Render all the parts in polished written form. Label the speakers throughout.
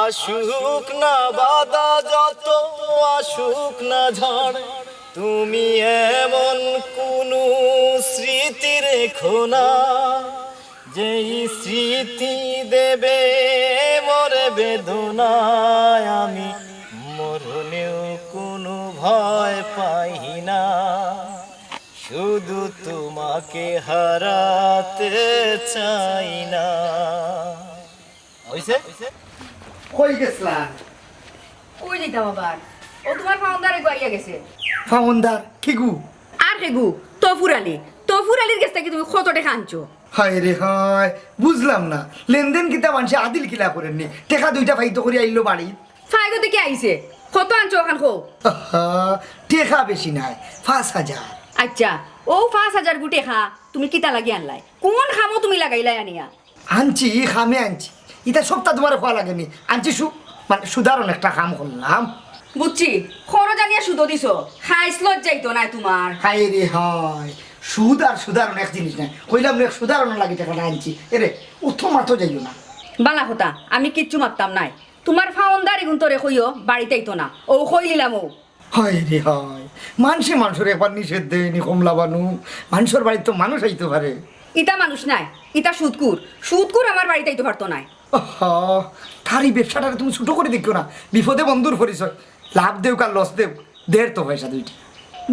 Speaker 1: আসুক না বাধা যত, আসুক না ঝড়, তুমি এমন কোনো স্মৃতি রেখো না, যেই স্মৃতি দেবে মরে বেদনায়, আমি মরলেও কোনো ভয় পাই না, শুধু তোমাকে হারাতে চাই না। হইছে?
Speaker 2: কই গেছলাম?
Speaker 3: কই দিতাম আবার? ও তোমার ফাউন্ডারে গাইয়া গেছে।
Speaker 2: ফাউন্ডার কি গু?
Speaker 3: আর কে গু? তফুর আলীর কাছ থেকে তুমি কত টাকা আনছো?
Speaker 2: হায় রে হায়, বুঝলাম না লেনদেন কিতা মানুষে আদিল কিলা করেননি, টেকা দুইটা ফাইতো করে আইলো বাড়ি।
Speaker 3: ফাইগো থেকে আইছে, কত আনছো ওখান খো?
Speaker 2: টেকা বেশি নাই, 5,000।
Speaker 3: আচ্ছা, ও 5,000 গু টেকা তুমি কিতা লাগি আনলাই? কোন খামো তুমি লাগাইলাই আনিয়া?
Speaker 2: আনছি খামে আনছি, এটা সপ্তাহ তোমার খোয়া লাগেনি, আনছি মানে সুদারণ একটা কাম করলাম।
Speaker 3: বুঝছি, খরচ আনিয়া সুদো দিছো, খাইস লজ্জাইতো নাই তোমার।
Speaker 2: হায় রে হায়, সুদ আর সুদারণ এক জিনিস নাই, কইলাম রে সুদারণ লাগে টাকাটা আনছি, এরে উঠো মাথো যাইও না।
Speaker 3: বালা কথা, আমি কিচ্ছু মারতাম নাই। তোমার ফাউন্ডার এগুন তোরে কইও বাড়িতেই না, ও কইলিলাম ও।
Speaker 2: হায় রে হায়, মানুষের একবার নিষেধ দেয়নি কমলা বানু, মানুষের বাড়িতে তো মানুষ আইতে পারে।
Speaker 3: ইটা মানুষ নাই, ইটা সুদকুর আমার বাড়িতেই তো পারতো নাই।
Speaker 2: তার এই ব্যবসাটাকে তুমি ছোটো করে দেখো না, বিপদে বন্ধুর পরিচয়, লাভ দেও কার লস দেও, দের তো পয়সা দুইটি।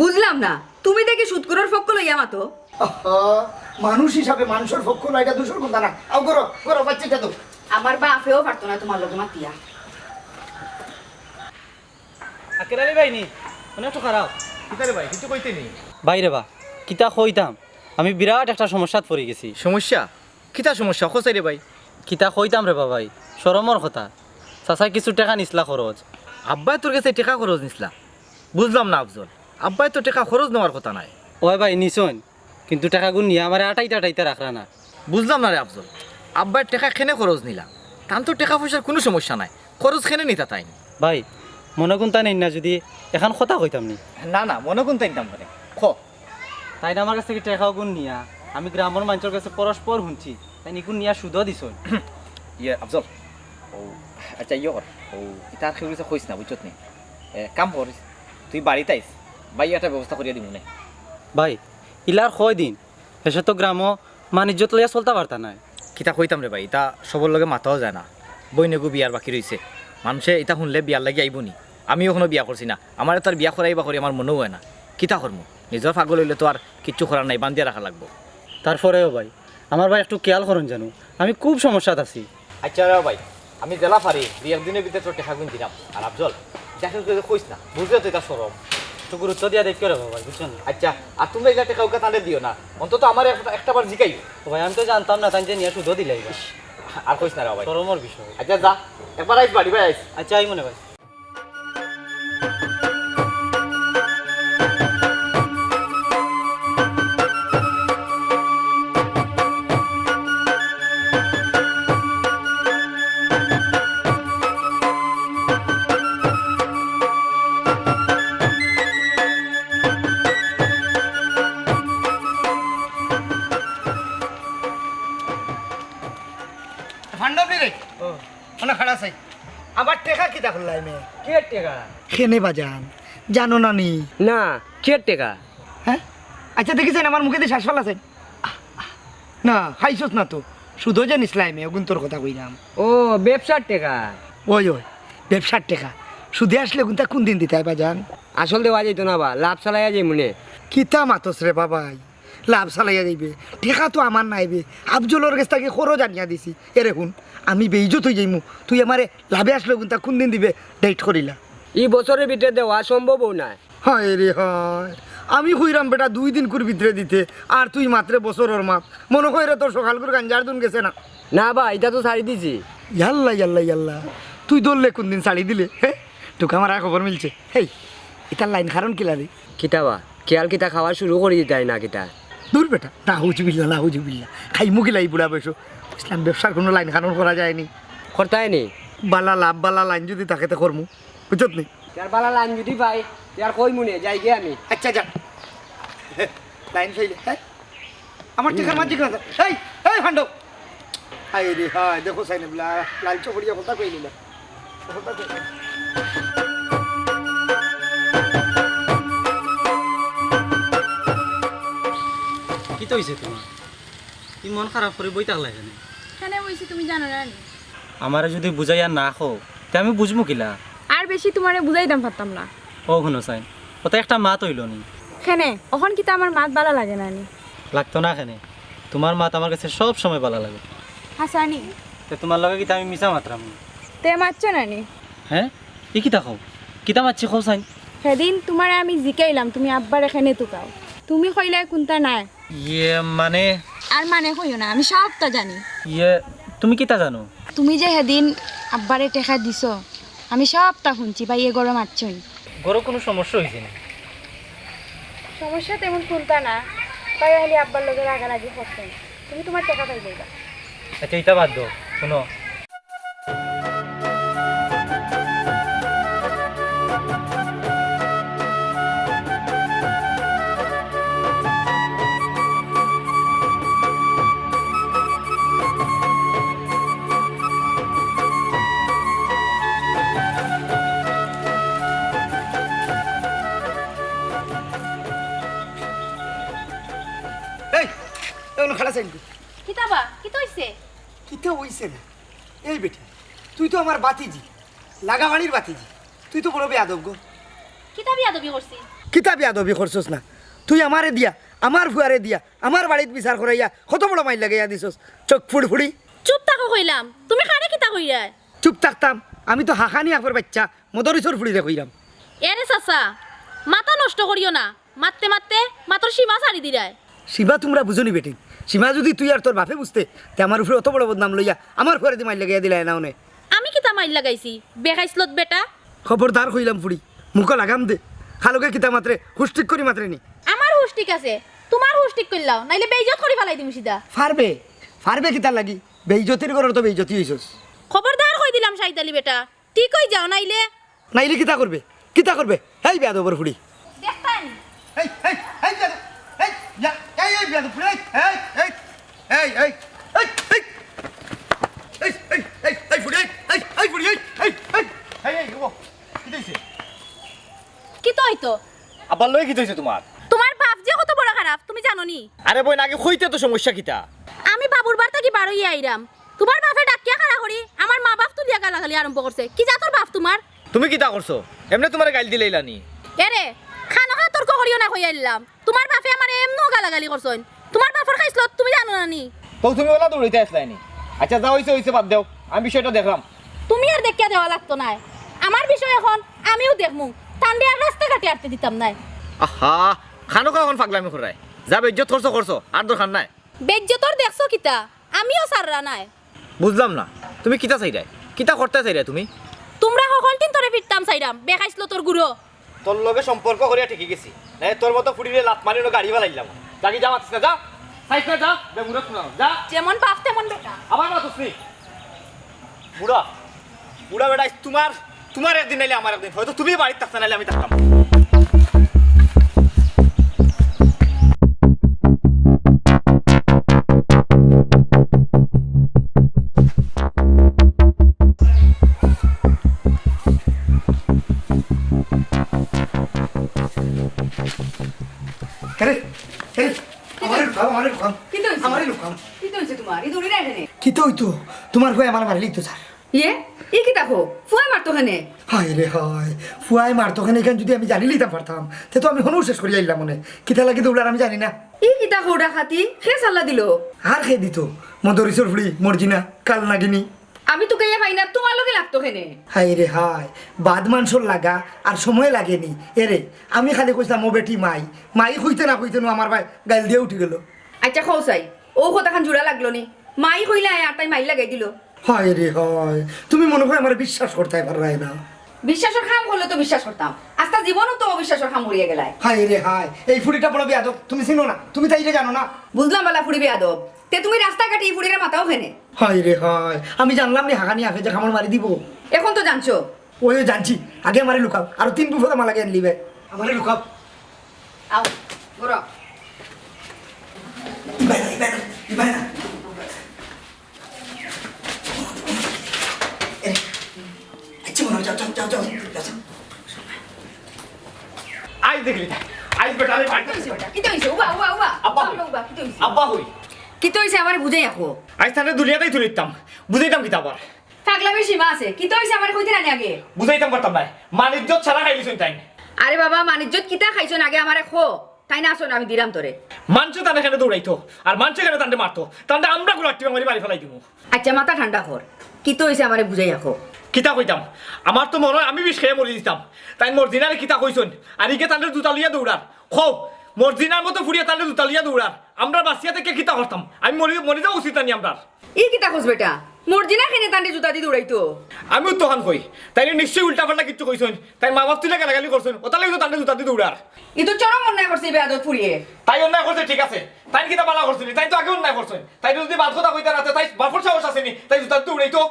Speaker 3: বুঝলাম না, তুমি দেখি সুদকুরের পক্ষ লইয়া মাতো।
Speaker 2: মানুষ হিসাবে মানুষের পক্ষ লইটা দূষণ কথা না, আও করো করো বাচ্চাটা তো।
Speaker 3: আমার বাপেও পারতো না তোমার লোক মাতিয়া।
Speaker 4: আকের আলী ভাই নি মানে একটু খারাপ
Speaker 1: কিতারে ভাই কিছু কইতে নেই।
Speaker 4: বাইরে বা কিতা কইতাম, আমি বিরাট একটা সমস্যাত পড়ে গেছি।
Speaker 1: সমস্যা? কিতা সমস্যা খোঁচাই রে ভাই?
Speaker 4: কিতা কইতাম রে বাবাই, শরমর কথা। চাচাই কিছু টাকা নিসলা খরচ।
Speaker 1: আব্বাই তোর কাছে টাকা খরচ নিসলা? বুঝলাম না আফজল, আব্বাই তো টাকা খরচ নেওয়ার কথা নাই।
Speaker 4: ওই ভাই নিছন, কিন্তু টাকাগুলো নিয়ে আমার আটাইতে রাখরা না।
Speaker 1: বুঝলাম না রে আফজল, আব্বাই টাকা খেনে খরচ নিলা? তান তো টাকা পয়সার কোনো সমস্যা নাই, খরচ খেনে নিতা তাই।
Speaker 4: ভাই মনে কোনটা নেই না, যদি এখন কথা কইতাম নি।
Speaker 1: না না, মনে কোন তাইতাম মানে খ।
Speaker 4: তাই না আমার কাছ থেকে টাকাগুলো নিয়া আমি গ্রামের মানুষের কাছে পরস্পর শুনছি, তাই নিকুন নিয়া সুদও দিছ।
Speaker 1: ইয়ে আফজল, ও আচ্ছা ইয়ে কর, ও তার খেয়ে কইস না বুঝছত নি, কাম করিস তুই বাড়িতে আইস, ভাই একটা ব্যবস্থা করিয়া দিব না।
Speaker 4: ভাই ইলার কয় দিন এসে তো গ্রামও বাণিজ্যত লইয়া চলতে পারতা নাই।
Speaker 1: কিতা কইতাম রে ভাই, ইতা সবর লগে মাতাও যায় না, বইনেগু বিয়ার বাকি রয়েছে, মানুষে এটা শুনলে বিয়ার লাগি আইব নি। আমি এখনো বিয়া করছি না, আমার তার বিয়া করাইবা করি আমার মনেও হয় না। কিতা করমু, নিজের পাগল হইলে তো আর কিচ্ছু করার নাই, বান্ধিয়া রাখা লাগবো।
Speaker 4: তারপরেও ভাই আমার ভাই একটু খেয়াল করুন জানো, আমি খুব সমস্যাত আছি।
Speaker 1: আচ্ছা রে ভাই, আমি জেলা পারি 2-1 দিনের ভিতরে তোর টাকা গুণ দিলাম। আর আফজল দেখা করে কইস না, বুঝলে তো এটা সরম,
Speaker 4: একটু গুরুত্ব দিয়া দেখতে রে ভাই, বুঝছেন?
Speaker 1: আচ্ছা আর তুমি এটা টাকা উকা তাহলে দিও না, অন্তত আমার একটা বার জিকাই।
Speaker 4: ভাই আমি তো জানতাম না, তাই যে নিয়ে সুদও দিলাই ভাই,
Speaker 1: আর কইস না রে ভাই,
Speaker 4: শরমর বিষয়।
Speaker 1: আচ্ছা যা একবার আইস বাড়ি ভাই আইস।
Speaker 4: আচ্ছা আই মনে ভাই।
Speaker 2: ফান্ডবি রে মানে খাড়া চাই আবার টেকা কিতা করলাই মে
Speaker 5: কে টেকা?
Speaker 2: খেনে বাজান জানো না নি?
Speaker 5: না কে টেকা?
Speaker 2: হ্যাঁ আচ্ছা দেখেছেন আমার মুখে দিয়ে শ্বাস ফেলাছেন না, খাইছস না তো, শুধু যে নিসলাই মে ওগুন তোর কথা কইলাম।
Speaker 5: ও ব্যবসার টেকা?
Speaker 2: ওই ব্যবসার টেকা সুদে আসলে ওগুনটা কোন দিন দিতে হয় বাজান?
Speaker 5: আসল দেওয়া যেত না বা লাভ চালাইয়া যাই মনে।
Speaker 2: কিতা মাতস রে বাবাই, লাভ চালাইয়া যাইবে, টেকা তো আমার নাইবে, আফজলের কাছ থেকে খরচ জানিয়া দিছি। এরে শুন আমি বেইজত হয়ে যাইমু, তুই আমারে লাভে আসলে ওগুনটা কোন দিন দিবে ডেট করিলা?
Speaker 5: এই বছরের ভিতরে দেওয়া সম্ভবও নাই।
Speaker 2: হায় রে হায়, আমি কইরাম বেটা 2 দিন করে ভিতরে দিতে, আর তুই মাত্র বছরের মাপ, মনে কইরে তোর সকাল করে গাঞ্জার দুন গেছে না?
Speaker 5: না বা এটা তো ছাড়ি দিছি।
Speaker 2: ইয়াল্লা ইয়াল্লা ইয়াল্লা, তুই ধরলে কোন দিন শাড়ি দিলে? হ্যাঁ তোকে আমার আর খবর মিলছে। হেই এটার লাইন কারণ কিলা রে?
Speaker 5: কিতা বা খেয়াল কিতা খাওয়া শুরু করে দিতাই না কিতা?
Speaker 2: দূর বেটা, না হুজুবিল্লা না হুজুবিল্লা, খাই মুগিলাই বুড়া বয়সো, ইসলাম ব্যবসার কোনো লাইন কারণ করা যায়নি।
Speaker 5: করতাই নি
Speaker 2: বালা লাভ বালা লাইন যদি থাকে তো করমু, বুঝত নি?
Speaker 5: তার বালা লাইন যদি পাই তার কই মনে যাই গে আমি।
Speaker 2: আচ্ছা যা লাইন ফেলে, হ্যাঁ আমার টিকার মাঝি কেন? এই এই ফান্ড, হাই রে হাই দেখো সাইনে বলা লাল চপড়িয়া কথা কইলি না,
Speaker 4: কি তো হয়েছে তোমার? তুমি মন খারাপ করে বই থাকলে এখানে।
Speaker 6: কেন বলছি তুমি জানো না নি?
Speaker 4: আমারে যদি বুঝাইয়া না খো তে আমি বুঝবো কিলা?
Speaker 7: আর বেশি তোমারে বুঝাইতাম পারতাম না।
Speaker 4: ও শুনো চাই ওটা একটা মাত হইল নি,
Speaker 7: খেনে অখন কিতা আমার মাত ভালো লাগে না নি।
Speaker 4: লাগতো না এখানে। তোমার মাত আমার কাছে সব সময় ভালো লাগে।
Speaker 7: হাসানি
Speaker 4: তে তোমার লগে কিতা আমি মিছা মাত্রাম?
Speaker 7: তে মারছ না নি?
Speaker 4: হ্যাঁ ই কিতা খাও? কিতা মারছি খাও চাই?
Speaker 7: সেদিন তোমারে আমি জিকাইলাম তুমি আব্বার এখানে তুকাও, তুমি কইলে কোনটা নাই।
Speaker 4: ইয়ে মানে
Speaker 7: আর মানে কইও না, আমি সবটা জানি।
Speaker 4: ইয়ে তুমি কিতা জানো?
Speaker 7: তুমি যে সেদিন আব্বারে টেকা দিছ আমি সবটা শুনছি, ভাই এ গরম মারছই।
Speaker 4: গরো কোনো সমস্যা হয়েছে না?
Speaker 7: সমস্যা তেমন কোনটা না, তাই খালি আব্বার লগে রাগারাগি করছেন। তুমি তোমার টাকা পাই যাইবা।
Speaker 4: আচ্ছা ইটা বাদ দাও, শোনো
Speaker 2: এই এখন খাড়া চাইন
Speaker 6: কিতাবা কি তো হইছে?
Speaker 2: কিতা হইছে না? এই বেটি তুই তো আমার বাতিজি, লাগাবাড়ির বাতিজি, তুই তো বড় বেয়াদব গো।
Speaker 6: কিতাবি আদবি করছি।
Speaker 2: কিতা বেয়াদবি করছস না? তুই আমারে দিয়া, আমার ফুয়ারে দিয়া, আমার বাড়িত বিচার করাইয়া কত বড় মাইল লাগাইয়া দিছস। চোখ ফুড়ি
Speaker 6: চুপ থাকো কইলাম, তুমি খানে কিতা কইরা?
Speaker 2: চুপ থাকতাম? আমি তো হাঁকানি আপর বাচ্চা মদরিসর ফুড়িরে কইরাম।
Speaker 6: এরে চাচা মাথা নষ্ট করিও না, মারতে মারতে মাত্র সীমা ছাড়ি দিরায়।
Speaker 2: সীমা তোমরা বুঝনি বেটি, সীমা যদি তুই আর তোর বাপে বুঝতে তে আমার উপরে অত বড় বদনাম লইয়া আমার ফুয়ারে দি মাইল লাগাইয়া দিলাই না ওনে।
Speaker 6: আমি কিতা মাইল লাগাইছি? বেখাইছলত বেটা।
Speaker 2: খবরদার কইলাম ফুড়ি, মুখ লাগাম দে। খালুকে কিতা মাত্রে হুষ্টিক করি মাত্রে নি।
Speaker 6: আমার হুশ ঠিক আছে, তোমার হুশ ঠিক করলাও, নাইলে বেইজ্জত করে ফেলাই দিম সিধা।
Speaker 2: ফারবে ফারবে কিতা লাগি? বেইজ্জতির ঘরের তো বেইজ্জতি হইছস।
Speaker 6: খবরদার কই দিলাম সাইতালি বেটা, ঠিক হই যাও নাইলে
Speaker 2: নাইলে কিতা করবে? কিতা করবে? এই বেয়াদবর ফুড়ি।
Speaker 6: দেখতাই।
Speaker 2: এই এই এই বেয়াদব, এই ইয়া এই এই বেয়াদব ফুড়ি, এই এই এই এই এই এই এই এই এই এই এই ফুড়ি, এই এই ফুড়ি, এই এই এই এই এই ও কি দিছে?
Speaker 6: কি তো হইতো?
Speaker 1: আবার লই কি হইছে তোমার?
Speaker 6: তোমার বাপ যে কত বড় খারাপ তুমি জানো নি?
Speaker 1: আরে বই নাকি কইতে তো সমস্যা কিতা?
Speaker 6: আমি বাবুর বার থেকে বার হইয়া আইরাম, তোমার বাপে ডাকিয়া খাড়া করি আমার মা বাপ তুলিয়া গালাগালি আরম্ভ করছে। কি যা তোর বাপ তোমার?
Speaker 1: তুমি কিতা করছো? এমনি তোমার গাইল দিলেইলানি।
Speaker 6: এরে খানো খা তর্ক করিও না কইয়া আইলাম, তোমার বাপে আমার এমনো গালাগালি করছন। তোমার বাপর খাইছিল তুমি জানো না নি?
Speaker 1: তো তুমি ওলা দৌড়াইতে আসলাইনি। আচ্ছা যা হইছে হইছে বাদ দাও, আমি বিষয়টা দেখলাম।
Speaker 6: তুমি আর দেখিয়া দেওয়া লাগতো না, আমার বিষয় এখন আমিও দেখমু। টান্ডে আর রাস্তা ঘাটে আটতে দিতাম না।
Speaker 1: আহা খানো এখন পাগলামি করাই যাবে, ইজ্জত করছো আর দরকার নাই।
Speaker 6: বেজ্জতর দেখছো কিতা? আমিও সাররা নাই।
Speaker 1: বুঝলাম না তুমি কিতা চাইরাই, কিতা করতে চাইরাই তুমি?
Speaker 6: তোমরা সকল দিন তোরে ফিরতাম চাইরাম, বেখাইছিল তোর গুরু।
Speaker 1: তোর লগে সম্পর্ক করিয়া ঠিকই গেছি, নাই তোর মতো ফুটিরে লাত মারি গাড়ি বালাইলাম। জাগি যা মাতিস না, যা সাইড না, যা বে মুরত না, যা
Speaker 6: যেমন বাপ তেমন বেটা।
Speaker 1: আবার মাতুস নি। বুড়া বুড়া বেটা তোমার তোমার একদিন নাইলে আমার একদিন, হয়তো তুমি বাড়িতে থাকতে নাইলে আমি থাকতাম।
Speaker 2: আরে আরে আমারে লুকাও, আমারে লুকাও,
Speaker 3: কি তো হইছে?
Speaker 2: আমারে লুকাও।
Speaker 3: কি তো হইছে তোমার? ই দৌড়ি না এখানে।
Speaker 2: কি তো হইতো? তোমার ফুয়া আমার বাড়ি লিখতো স্যার।
Speaker 3: ইয়ে ই কি দেখো ফুয়াই মারতো খানে।
Speaker 2: হায় রে হায়, ফুয়াই মারতো ওখানে, এখানে যদি আমি জানি লিতাম পারতাম তে তো আমি হনু শেষ করি আইলাম মনে। কিতা লাগে দৌড়ার আমি জানি না।
Speaker 3: ই কি দেখো ডাকাতি খে সাল্লা দিল।
Speaker 2: আর খেয়ে দিত মদরিসর ফুড়ি মর্জিনা কাল নাগিনি।
Speaker 3: আমি তো গাইয়া পাই না, তোমার লগে লাগতো খানে।
Speaker 2: হায় রে হায়, বাদ মাংসর লাগা আর সময় লাগেনি এরে। আমি খালি কইছিলাম ও বেটি মাই মাই হইতে না হইতে আমার ভাই গাইল দিয়ে উঠে গেল।
Speaker 3: আচ্ছা খৌসাই ও কথাখান জোড়া লাগলো নি, মাই কইলা আর তাই মাই লাগাই দিল।
Speaker 2: হায় রে হায়, তুমি মনে হয় আমার বিশ্বাস করতে পারবে না।
Speaker 3: বিশ্বাসের খাম করলে তো বিশ্বাস করতাম, আস্তা জীবনও তো অবিশ্বাসের খাম উড়িয়ে গেলায়।
Speaker 2: হায় রে হায়, এই ফুড়িটা বড় বেয়াদব, তুমি চিনো না, তুমি তাই জানো না।
Speaker 3: বুঝলাম বালা ফুড়ি বেয়াদব, তে তুমি রাস্তাঘাটে এই ফুড়ির মাথাও খেনে।
Speaker 2: হায় রে হায়, আমি জানলাম নি হাঁকানি আফে যে খামড় মারি দিব।
Speaker 3: এখন তো জানছো।
Speaker 2: ওই জানছি, আগে আমারে লুকাও, আর 3 বিপদ আমার লাগে লিবে। আমারে লুকাও।
Speaker 3: আও বড়
Speaker 2: ইবাই না, ইবাই না, ইবাই না। আচ্ছা
Speaker 1: আব্বা হই
Speaker 3: কি তো হইছে আমার বুঝাই আখো
Speaker 1: আজ তাহলে দুনিয়াতেই তুলিতাম বুঝাইতাম কিতা আবার
Speaker 3: থাকলামের সীমা আছে কি তো হইছে আমার কইতে নানি আগে
Speaker 1: বুঝাইতাম পারতাম না মানিজ্জত ছাড়া খাইলিছুন তাই
Speaker 3: আরে বাবা মানিজ্জত কিতা খাইছন আগে আমারে খো তাই না আসুন আমি দিলাম তোরে
Speaker 1: মানুষ তানে এখানে দৌড়াইতো আর মানুষ এখানে তান্ডে মারতো তান্ডে আমরা কোনো আটটি মারি বাড়ি ফেলাই দিব
Speaker 3: আচ্ছা মাথা ঠান্ডা কর কি তো হইছে আমারে বুঝাই আখো
Speaker 1: কিতা কইতাম আমার তো মনে হয় আমি বিষ খেয়ে মরি দিতাম তাই মর্জিনারে কিতা কইছন আর ইকে তান্ডে জুতা লিয়া দৌড়ার খো মর্জিনার মতো ফুরিয়ে তান্ডে জুতা লিয়া দৌড়ার আমরা বাঁচিয়া থেকে কিতা করতাম আমি মরি যাওয়া উচিত নি আমরা
Speaker 3: ই কিতা খোঁজ বেটা মর্জিনা খেনে তান্ডে জুতা দি দৌড়াইতো
Speaker 1: আমিও তখন কই তাই নিশ্চয়ই উল্টা পাল্টা কিচ্ছু কইছন তাই মা বাপ তুলে গালাগালি করছেন ও তাহলে তান্ডে জুতা দিয়ে দৌড়ার
Speaker 3: ই তো চরম অন্যায় করছে বেয়াদত ফুরিয়ে
Speaker 1: তাই অন্যায় করছে ঠিক আছে তাই কিতা বালা করছেন তাই তো আগে অন্যায় করছেন তাই যদি বাদ কথা কইতে রাতে তাই বাপর সাহস আসেনি তাই জুতা দৌড়াইতো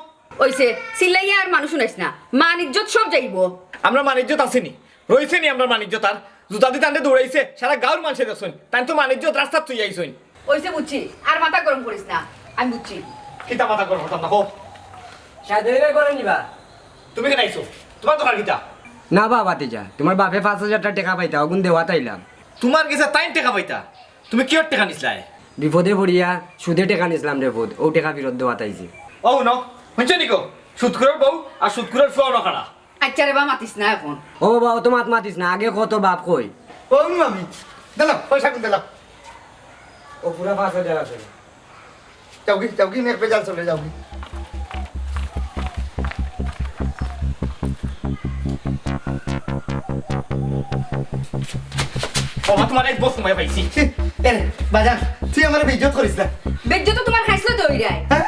Speaker 3: ওইছে চিল্লাইয়া আর মানুষ শুনাইস না মান ইজ্জত সব যাইবো
Speaker 1: আমরা মানিজ্যত আসেনি রয়েছে নি আমরা মানিজ্যত আর জুতা দিয়ে তান্ডে দৌড়াইছে সারা গাঁর মানুষে দেখছেন তাই তো মানিজ্যত রাস্তা তুই আইসেন
Speaker 3: ওইছে বুঝছি আর মাথা গরম করিস না আমি বুঝছি
Speaker 1: কিতা মাথা করো হতাম না হো
Speaker 5: সাদে করে নিবা
Speaker 1: তুমি কেন আইছো তোমার দোকান কিতা
Speaker 5: না বাবা তিজা তোমার বাপে 5,000 টাকা পাইতা অগুন দেওয়া তাইলাম
Speaker 1: তোমার কাছে তাই টাকা পাইতা তুমি কিয়র টাকা নিছলাই
Speaker 5: বিপদে পড়িয়া সুদে টাকা নিছিলাম রে বোধ ও টাকা ফেরত দেওয়া তাইছি
Speaker 1: ও ন শুনছো নিকো সুদকুরের বউ আর সুদকুরের ফুয়া নখাড়া
Speaker 3: আচ্ছা রে বা মাতিস না এখন
Speaker 5: ও বাবা ও তো মাত মাতিস না আগে কত বাপ কই
Speaker 2: ও আমি দিলাম পয়সা কোন দিলাম
Speaker 5: ও পুরা 5,000 আছে
Speaker 2: যাও কি নেক বেজাল চলে যাও কি
Speaker 1: বাবা তোমার এক বস তোমায় পাইছি
Speaker 2: এ বাজান তুই আমার বিজ্জত করিস না
Speaker 3: বেজ্জত তোমার খাইছিল তো ওই রায়
Speaker 2: হ্যাঁ